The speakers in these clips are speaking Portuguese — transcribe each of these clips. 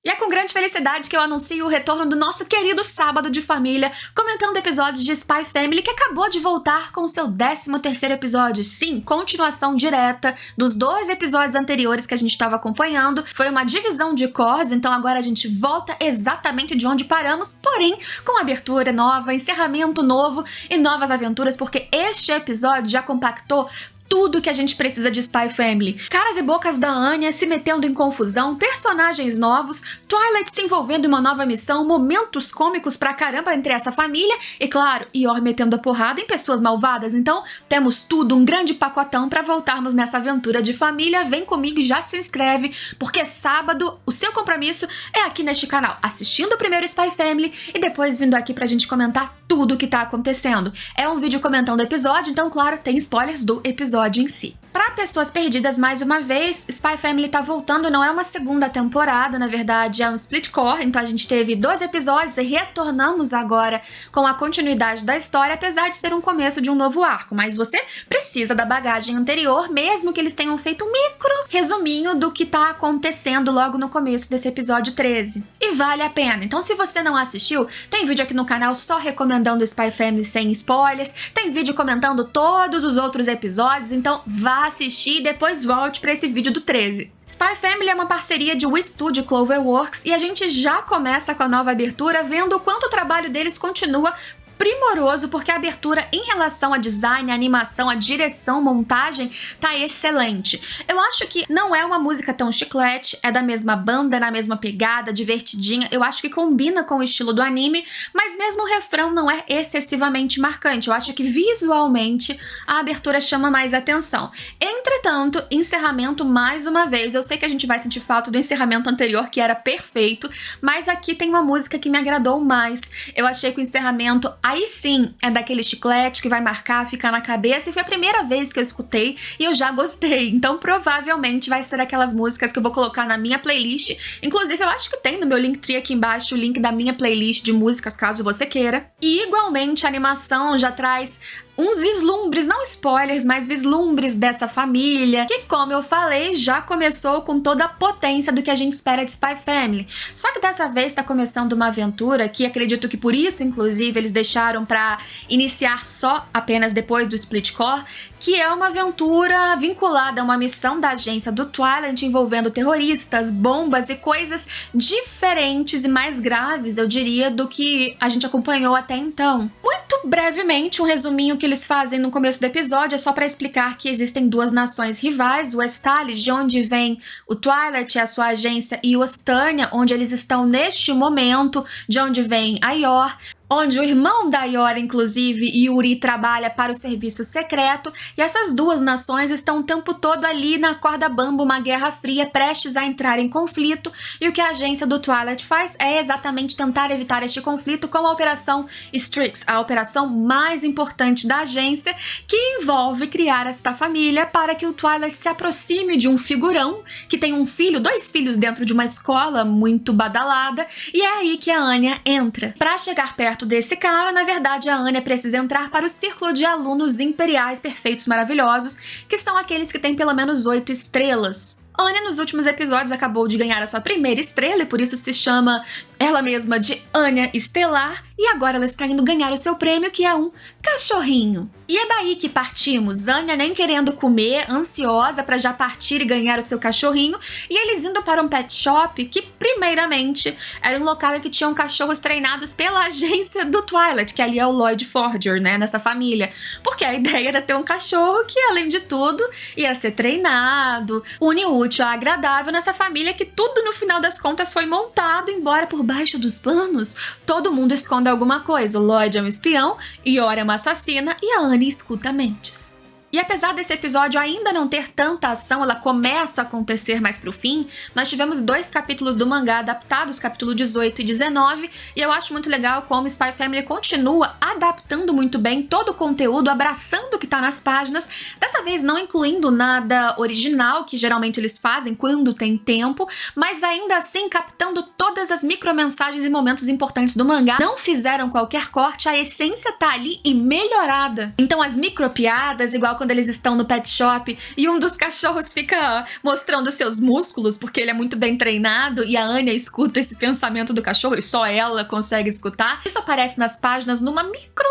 E é com grande felicidade que eu anuncio o retorno do nosso querido Sábado de Família, comentando episódios de Spy Family que acabou de voltar com o seu 13º episódio. Sim, continuação direta dos 2 episódios anteriores que a gente estava acompanhando. Foi uma divisão de cordes, então agora a gente volta exatamente de onde paramos, porém com abertura nova, encerramento novo e novas aventuras, porque este episódio já compactou tudo que a gente precisa de Spy Family. Caras e bocas da Anya se metendo em confusão, personagens novos, Twilight se envolvendo em uma nova missão, momentos cômicos pra caramba entre essa família e, claro, Yor metendo a porrada em pessoas malvadas. Então, temos tudo, um grande pacotão pra voltarmos nessa aventura de família. Vem comigo e já se inscreve, porque sábado o seu compromisso é aqui neste canal, assistindo o primeiro Spy Family e depois vindo aqui pra gente comentar tudo o que tá acontecendo. É um vídeo comentando o episódio, então, claro, tem spoilers do episódio em si. Para pessoas perdidas mais uma vez, Spy Family tá voltando, não é uma segunda temporada, na verdade é um split core, então a gente teve 2 episódios e retornamos agora com a continuidade da história, apesar de ser um começo de um novo arco, mas você precisa da bagagem anterior, mesmo que eles tenham feito um micro resuminho do que tá acontecendo logo no começo desse episódio 13. E vale a pena, então se você não assistiu, tem vídeo aqui no canal só recomendando Spy Family sem spoilers, tem vídeo comentando todos os outros episódios, então vá assistir e depois volte para esse vídeo do 13. Spy Family é uma parceria de Wit Studio e Cloverworks e a gente já começa com a nova abertura vendo o quanto o trabalho deles continua primoroso, porque a abertura em relação a design, a animação, a direção, montagem, tá excelente. Eu acho que não é uma música tão chiclete, é da mesma banda, na mesma pegada, divertidinha, eu acho que combina com o estilo do anime, mas mesmo o refrão não é excessivamente marcante, eu acho que visualmente a abertura chama mais atenção. Entretanto, encerramento mais uma vez, eu sei que a gente vai sentir falta do encerramento anterior, que era perfeito, mas aqui tem uma música que me agradou mais. Eu achei que o encerramento aí sim, é daquele chiclete que vai marcar, ficar na cabeça, e foi a primeira vez que eu escutei e eu já gostei, então provavelmente vai ser aquelas músicas que eu vou colocar na minha playlist, inclusive eu acho que tem no meu Linktree aqui embaixo o link da minha playlist de músicas, caso você queira. E igualmente a animação já traz uns vislumbres, não spoilers, mas vislumbres dessa família, que, como eu falei, já começou com toda a potência do que a gente espera de Spy Family. Só que dessa vez está começando uma aventura que acredito que por isso, inclusive, eles deixaram para iniciar só apenas depois do Split Core, que é uma aventura vinculada a uma missão da agência do Twilight envolvendo terroristas, bombas e coisas diferentes e mais graves, eu diria, do que a gente acompanhou até então. Muito brevemente, um resuminho que eles fazem no começo do episódio é só para explicar que existem 2 nações rivais, o Estalis, de onde vem o Twilight e a sua agência, e o Esternia, onde eles estão neste momento, de onde vem a Yor, onde o irmão da Yor, inclusive, Yuri, trabalha para o serviço secreto, e essas 2 nações estão o tempo todo ali na corda bamba, uma guerra fria, prestes a entrar em conflito, e o que a agência do Twilight faz é exatamente tentar evitar este conflito com a Operação Strix, a operação mais importante da agência, que envolve criar esta família para que o Twilight se aproxime de um figurão que tem um filho, 2 filhos dentro de uma escola muito badalada, e é aí que a Anya entra. Para chegar perto desse cara, na verdade a Anya precisa entrar para o círculo de alunos imperiais perfeitos maravilhosos, que são aqueles que têm pelo menos 8 estrelas. Anya, nos últimos episódios, acabou de ganhar a sua primeira estrela e por isso se chama ela mesma de Anya Estelar, e agora ela está indo ganhar o seu prêmio, que é um cachorrinho. E é daí que partimos, Anya nem querendo comer, ansiosa para já partir e ganhar o seu cachorrinho, e eles indo para um pet shop que, primeiramente, era um local em que tinham cachorros treinados pela agência do Twilight, que ali é o Lloyd Forger, né, nessa família, porque a ideia era ter um cachorro que, além de tudo, ia ser treinado, une o útil ao agradável nessa família que tudo, no final das contas, foi montado, embora por baixo dos panos todo mundo esconda alguma coisa. O Lloyd é um espião, Yor é uma assassina e a Anya escuta mentes. E apesar desse episódio ainda não ter tanta ação, ela começa a acontecer mais pro fim, nós tivemos 2 capítulos do mangá adaptados, capítulo 18 e 19, e eu acho muito legal como Spy Family continua adaptando muito bem todo o conteúdo, abraçando o que tá nas páginas, dessa vez não incluindo nada original, que geralmente eles fazem quando tem tempo, mas ainda assim captando todas as micromensagens e momentos importantes do mangá. Não fizeram qualquer corte, a essência tá ali e melhorada. Então as micropiadas, igual quando quando eles estão no pet shop e um dos cachorros fica mostrando seus músculos, porque ele é muito bem treinado, e a Anya escuta esse pensamento do cachorro e só ela consegue escutar. Isso aparece nas páginas numa micro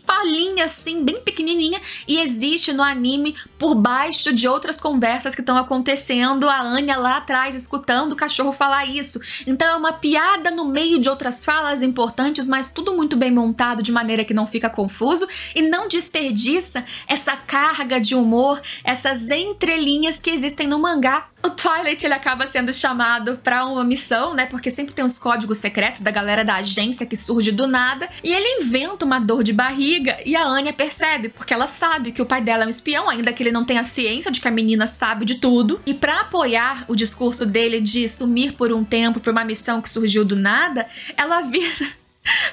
falinha assim, bem pequenininha, e existe no anime por baixo de outras conversas que estão acontecendo, a Anya lá atrás escutando o cachorro falar isso. Então é uma piada no meio de outras falas importantes, mas tudo muito bem montado de maneira que não fica confuso e não desperdiça essa carga de humor, essas entrelinhas que existem no mangá. O Twilight, ele acaba sendo chamado pra uma missão, né, porque sempre tem os códigos secretos da galera da agência que surge do nada, e ele inventa uma dor de barriga e a Anya percebe, porque ela sabe que o pai dela é um espião, ainda que ele não tenha ciência de que a menina sabe de tudo, e pra apoiar o discurso dele de sumir por um tempo pra uma missão que surgiu do nada, ela vira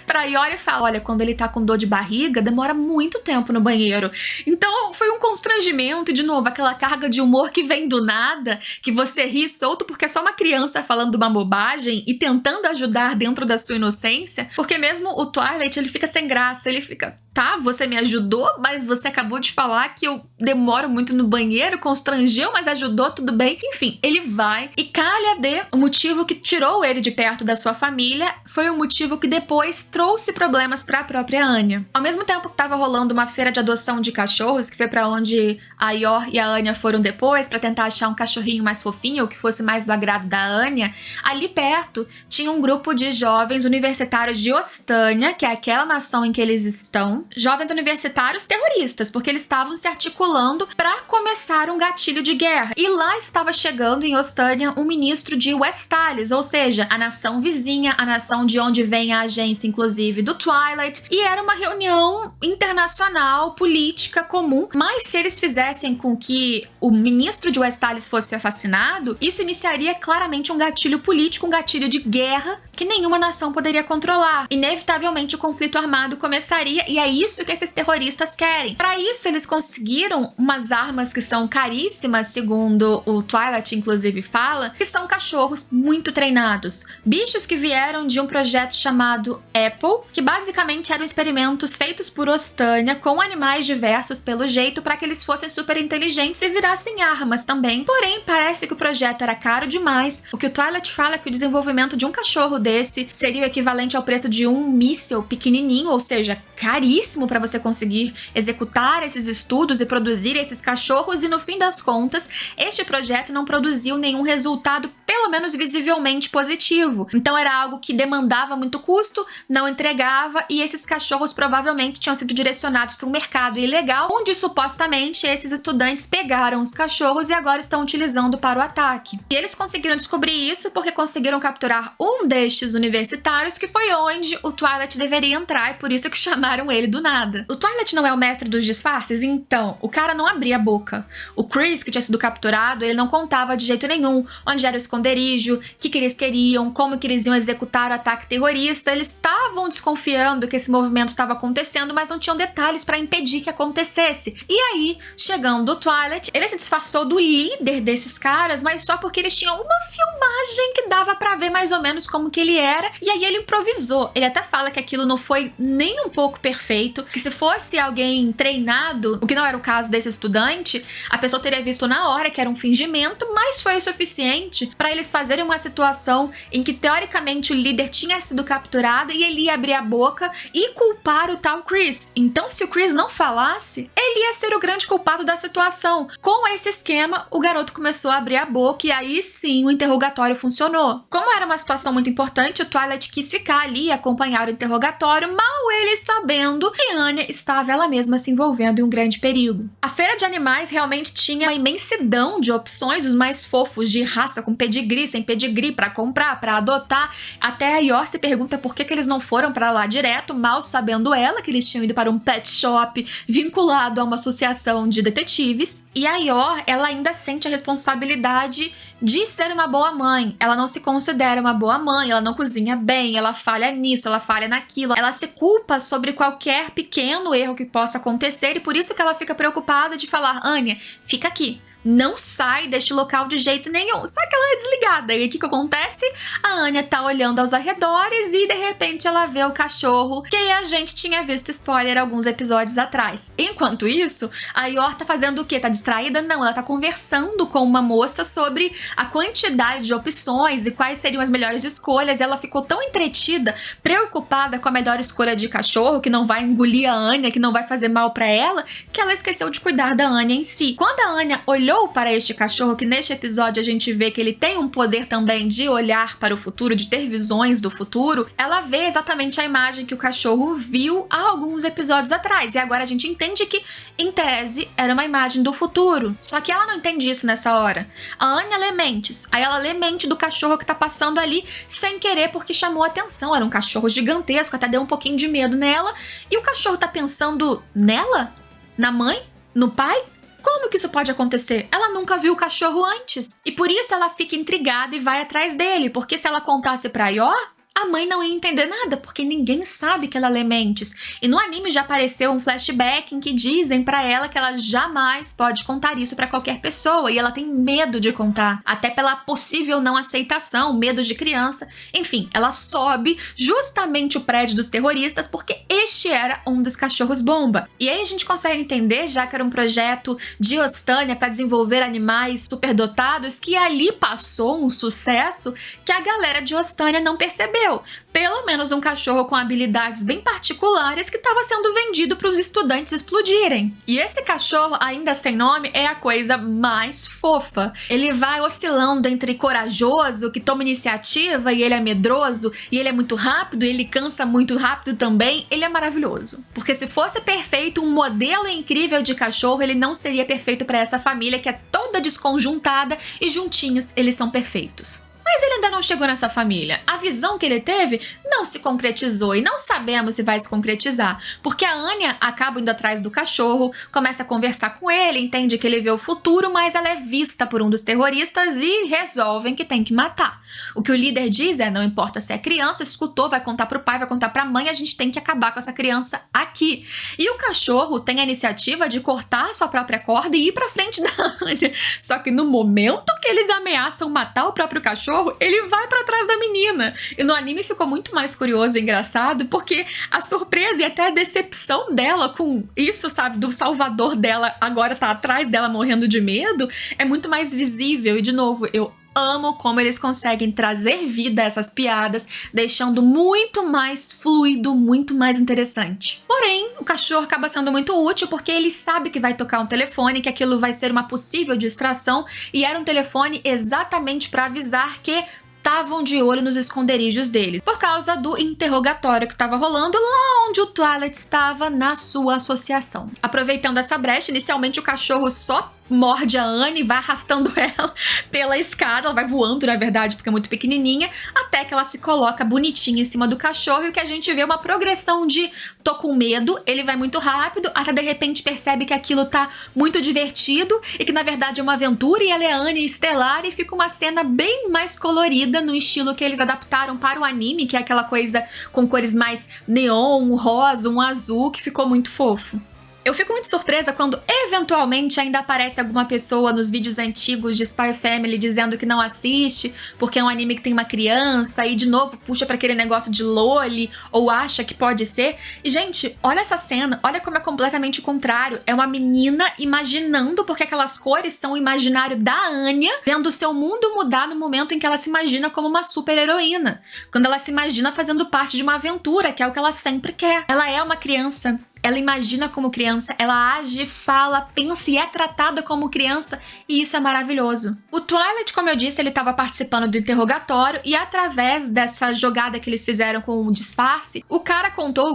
pra Iori e fala, olha, quando ele tá com dor de barriga, demora muito tempo no banheiro. Então foi um constrangimento, e de novo, aquela carga de humor que vem do nada, que você ri solto porque é só uma criança falando uma bobagem e tentando ajudar dentro da sua inocência, porque mesmo o Twilight, ele fica sem graça, ele fica, tá, você me ajudou, mas você acabou de falar que eu demoro muito no banheiro, constrangeu, mas ajudou, tudo bem. Enfim, ele vai e calha de o motivo que tirou ele de perto da sua família foi o motivo que depois trouxe problemas para a própria Anya. Ao mesmo tempo que estava rolando uma feira de adoção de cachorros, que foi para onde a Yor e a Anya foram depois, para tentar achar um cachorrinho mais fofinho, ou que fosse mais do agrado da Anya, ali perto tinha um grupo de jovens universitários de Ostânia, que é aquela nação em que eles estão, jovens universitários terroristas, porque eles estavam se articulando para começar um gatilho de guerra. E lá estava chegando em Ostânia um ministro de Westalis, ou seja, a nação vizinha, a nação de onde vem a agência, inclusive, do Twilight, e era uma reunião internacional, política comum, mas se eles fizessem com que o ministro de Westalis fosse assassinado, isso iniciaria claramente um gatilho político, um gatilho de guerra que nenhuma nação poderia controlar. Inevitavelmente o conflito armado começaria, e é isso que esses terroristas querem. Para isso, eles conseguiram umas armas que são caríssimas, segundo o Twilight inclusive fala, que são cachorros muito treinados. Bichos que vieram de um projeto chamado Apple, que basicamente eram experimentos feitos por Ostânia com animais diversos pelo jeito para que eles fossem super inteligentes e virassem armas também. Porém, parece que o projeto era caro demais. O que o Twilight fala é que o desenvolvimento de um cachorro desse seria o equivalente ao preço de um míssil pequenininho, ou seja, caríssimo para você conseguir executar esses estudos e produzir esses cachorros, e no fim das contas, este projeto não produziu nenhum resultado, pelo menos visivelmente positivo. Então era algo que demandava muito custo, não entregava, e esses cachorros provavelmente tinham sido direcionados para um mercado ilegal, onde supostamente esses estudantes pegaram os cachorros e agora estão utilizando para o ataque. E eles conseguiram descobrir isso porque conseguiram capturar um destes universitários, que foi onde o Twilight deveria entrar, e por isso que chamaram ele do nada. O Twilight não é o mestre dos disfarces, então o cara não abria a boca. O Chris, que tinha sido capturado, ele não contava de jeito nenhum onde era o esconderijo, o que eles queriam, como que eles iam executar o ataque terrorista. Eles estavam desconfiando que esse movimento estava acontecendo, mas não tinham detalhes para impedir que acontecesse. E aí, chegando o Twilight, ele se disfarçou do líder desses caras, mas só porque eles tinham uma filmagem que dava para ver mais ou menos como que ele era, e aí ele improvisou. Ele até fala que aquilo não foi nem um pouco perfeito, que se fosse alguém treinado, o que não era o caso desse estudante, a pessoa teria visto na hora que era um fingimento, mas foi o suficiente para eles fazerem uma situação em que teoricamente o líder tinha sido capturado e ele ia abrir a boca e culpar o tal Chris. Então, se o Chris não falasse, ele ia ser o grande culpado da situação. Com esse esquema, o garoto começou a abrir a boca e aí sim o interrogatório funcionou. Como era uma situação muito importante, o Twilight quis ficar ali e acompanhar o interrogatório, mal ele sabendo que Anya estava ela mesma se envolvendo em um grande perigo. A feira de animais realmente tinha uma imensidão de opções, os mais fofos de raça, com pedigree, sem pedigree, pra comprar, pra adotar. Até a Yor se pergunta por que eles não foram pra lá direto, mal sabendo ela que eles tinham ido para um pet shop vinculado a uma associação de detetives. E a Yor, ela ainda sente a responsabilidade de ser uma boa mãe. Ela não se considera uma boa mãe, ela não cozinha bem, ela falha nisso, ela falha naquilo. Ela se culpa sobre qualquer pequeno erro que possa acontecer, e por isso que ela fica preocupada de falar: Anya, fica aqui. não sai deste local de jeito nenhum. Só que ela é desligada. E o que acontece? A Anya tá olhando aos arredores e de repente ela vê o cachorro que a gente tinha visto spoiler alguns episódios atrás. Enquanto isso, a Yor tá fazendo o quê? Tá distraída? Não, ela tá conversando com uma moça sobre a quantidade de opções e quais seriam as melhores escolhas. E ela ficou tão entretida, preocupada com a melhor escolha de cachorro, que não vai engolir a Anya, que não vai fazer mal pra ela, que ela esqueceu de cuidar da Anya em si. Quando a Anya olhou para este cachorro, que neste episódio a gente vê que ele tem um poder também de olhar para o futuro, de ter visões do futuro, ela vê exatamente a imagem que o cachorro viu há alguns episódios atrás. E agora a gente entende que, em tese, era uma imagem do futuro. Só que ela não entende isso nessa hora. A Anya lê mentes. Aí ela lê mente do cachorro que tá passando ali sem querer, porque chamou a atenção. Era um cachorro gigantesco, até deu um pouquinho de medo nela. E o cachorro tá pensando nela? Na mãe? No pai? Como que isso pode acontecer? Ela nunca viu o cachorro antes. E por isso ela fica intrigada e vai atrás dele. Porque se ela contasse pra Yor, a mãe não ia entender nada, porque ninguém sabe que ela lê mentes. E no anime já apareceu um flashback em que dizem pra ela que ela jamais pode contar isso pra qualquer pessoa, e ela tem medo de contar, até pela possível não aceitação, medo de criança. Enfim, ela sobe justamente o prédio dos terroristas porque este era um dos cachorros bomba. E aí a gente consegue entender, já que era um projeto de Ostânia para desenvolver animais superdotados, que ali passou um sucesso que a galera de Ostânia não percebeu. Pelo menos um cachorro com habilidades bem particulares que estava sendo vendido para os estudantes explodirem. E esse cachorro, ainda sem nome, é a coisa mais fofa. Ele vai oscilando entre corajoso, que toma iniciativa, e ele é medroso, e ele é muito rápido, e ele cansa muito rápido também. Ele é maravilhoso. Porque se fosse perfeito, um modelo incrível de cachorro, ele não seria perfeito para essa família que é toda desconjuntada, e juntinhos eles são perfeitos. Mas ele ainda não chegou nessa família. A visão que ele teve não se concretizou e não sabemos se vai se concretizar, porque a Anya acaba indo atrás do cachorro, começa a conversar com ele, entende que ele vê o futuro, mas ela é vista por um dos terroristas e resolvem que tem que matar. O que o líder diz é, não importa se é criança, escutou, vai contar pro pai, vai contar pra mãe, a gente tem que acabar com essa criança aqui. E o cachorro tem a iniciativa de cortar a sua própria corda e ir pra frente da Anya. Só que no momento que eles ameaçam matar o próprio cachorro, ele vai pra trás da menina. E no anime ficou muito mais curioso e engraçado, porque a surpresa e até a decepção dela com isso, sabe, do salvador dela agora tá atrás dela morrendo de medo, é muito mais visível. E de novo, eu amo como eles conseguem trazer vida a essas piadas, deixando muito mais fluido, muito mais interessante. Porém, o cachorro acaba sendo muito útil porque ele sabe que vai tocar um telefone, que aquilo vai ser uma possível distração, e era um telefone exatamente para avisar que estavam de olho nos esconderijos deles, por causa do interrogatório que estava rolando lá onde o Twilight estava na sua associação. Aproveitando essa brecha, inicialmente o cachorro só morde a Anne e vai arrastando ela pela escada, ela vai voando, na verdade, porque é muito pequenininha, até que ela se coloca bonitinha em cima do cachorro, e o que a gente vê é uma progressão de tô com medo, ele vai muito rápido, até de repente percebe que aquilo tá muito divertido e que na verdade é uma aventura, e ela é a Anne estelar, e fica uma cena bem mais colorida no estilo que eles adaptaram para o anime, que é aquela coisa com cores mais neon, um rosa, um azul, que ficou muito fofo. Eu fico muito surpresa quando, eventualmente, ainda aparece alguma pessoa nos vídeos antigos de Spy Family dizendo que não assiste, porque é um anime que tem uma criança, e de novo puxa pra aquele negócio de loli, ou acha que pode ser. E, gente, olha essa cena, olha como é completamente o contrário. É uma menina imaginando, porque aquelas cores são o imaginário da Anya, vendo o seu mundo mudar no momento em que ela se imagina como uma super-heroína. Quando ela se imagina fazendo parte de uma aventura, que é o que ela sempre quer. Ela é uma criança. Ela imagina como criança, ela age, fala, pensa e é tratada como criança, e isso é maravilhoso. O Twilight, como eu disse, ele estava participando do interrogatório, e através dessa jogada que eles fizeram com o disfarce, o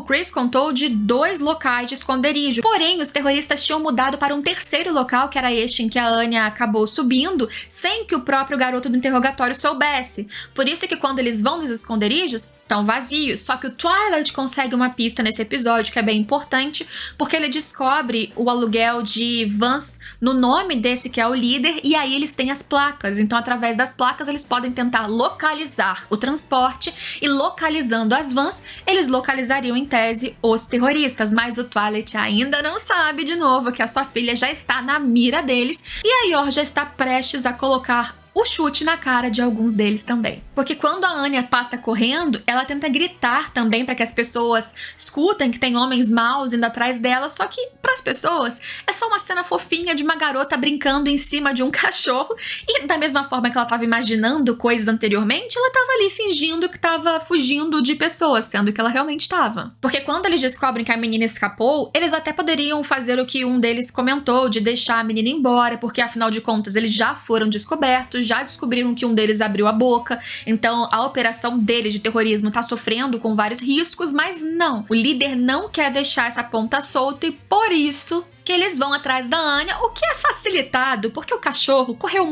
Chris contou de 2 locais de esconderijo. Porém, os terroristas tinham mudado para um terceiro local, que era este em que a Anya acabou subindo, sem que o próprio garoto do interrogatório soubesse. Por isso é que quando eles vão nos esconderijos, estão vazios. Só que o Twilight consegue uma pista nesse episódio que é bem importante, importante porque ele descobre o aluguel de vans no nome desse que é o líder, e aí eles têm as placas. Então, através das placas, eles podem tentar localizar o transporte, e localizando as vans, eles localizariam em tese os terroristas. Mas o Twilight ainda não sabe, de novo, que a sua filha já está na mira deles, e a Yor já está prestes a colocar o chute na cara de alguns deles também. Porque quando a Anya passa correndo, ela tenta gritar também para que as pessoas escutem que tem homens maus indo atrás dela, só que para as pessoas é só uma cena fofinha de uma garota brincando em cima de um cachorro, e da mesma forma que ela estava imaginando coisas anteriormente, ela estava ali fingindo que estava fugindo de pessoas, sendo que ela realmente estava. Porque quando eles descobrem que a menina escapou, eles até poderiam fazer o que um deles comentou, de deixar a menina embora, porque afinal de contas eles já foram descobertos, já descobriram que um deles abriu a boca, então a operação dele de terrorismo tá sofrendo com vários riscos, mas não, o líder não quer deixar essa ponta solta, e por isso que eles vão atrás da Anya, o que é facilitado, porque o cachorro correu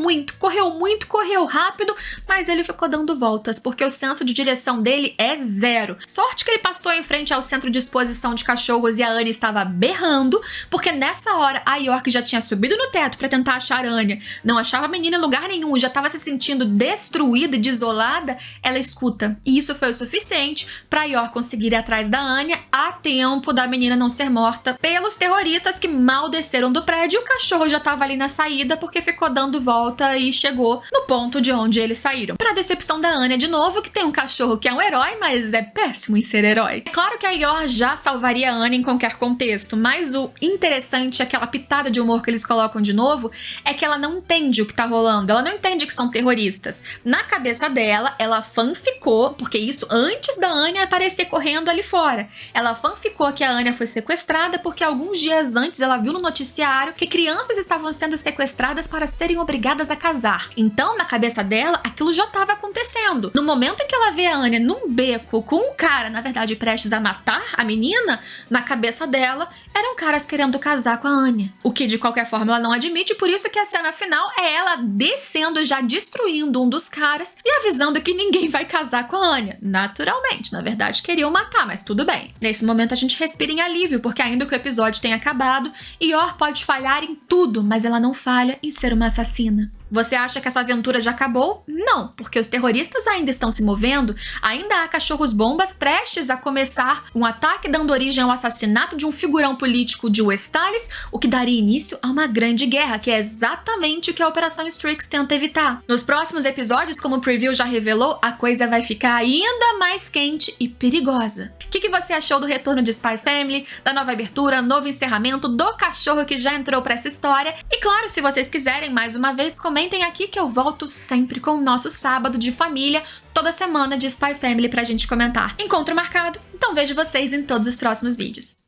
rápido, mas ele ficou dando voltas, porque o senso de direção dele é zero. Sorte que ele passou em frente ao centro de exposição de cachorros e a Anya estava berrando, porque nessa hora a York já tinha subido no teto para tentar achar a Anya, não achava a menina em lugar nenhum, já estava se sentindo destruída e desolada. Ela escuta, e isso foi o suficiente para York conseguir ir atrás da Anya a tempo da menina não ser morta pelos terroristas que mal desceram do prédio, e o cachorro já estava ali na saída porque ficou dando volta e chegou no ponto de onde eles saíram. Pra decepção da Anya, de novo, que tem um cachorro que é um herói, mas é péssimo em ser herói. É claro que a Yor já salvaria a Anya em qualquer contexto, mas o interessante, aquela pitada de humor que eles colocam de novo, é que ela não entende o que tá rolando, ela não entende que são terroristas. Na cabeça dela, ela fanficou, porque isso antes da Anya aparecer correndo ali fora. Ela fanficou que a Anya foi sequestrada porque alguns dias antes ela viu no noticiário que crianças estavam sendo sequestradas para serem obrigadas a casar. Então, na cabeça dela, aquilo já estava acontecendo. No momento em que ela vê a Anya num beco com um cara, na verdade, prestes a matar a menina, na cabeça dela, eram caras querendo casar com a Anya. O que, de qualquer forma, ela não admite, por isso que a cena final é ela descendo, já destruindo um dos caras e avisando que ninguém vai casar com a Anya. Naturalmente, na verdade, queriam matar, mas tudo bem. Nesse momento, a gente respira em alívio, porque ainda que o episódio tenha acabado, Yor pode falhar em tudo, mas ela não falha em ser uma assassina. Você acha que essa aventura já acabou? Não, porque os terroristas ainda estão se movendo, ainda há cachorros-bombas prestes a começar um ataque dando origem ao assassinato de um figurão político de Westalis, o que daria início a uma grande guerra, que é exatamente o que a Operação Strix tenta evitar. Nos próximos episódios, como o preview já revelou, a coisa vai ficar ainda mais quente e perigosa. O que você achou do retorno de Spy Family, da nova abertura, novo encerramento, do cachorro que já entrou pra essa história? E claro, se vocês quiserem, mais uma vez, comentem aqui que eu volto sempre com o nosso sábado de família, toda semana de Spy Family pra gente comentar. Encontro marcado, então vejo vocês em todos os próximos vídeos.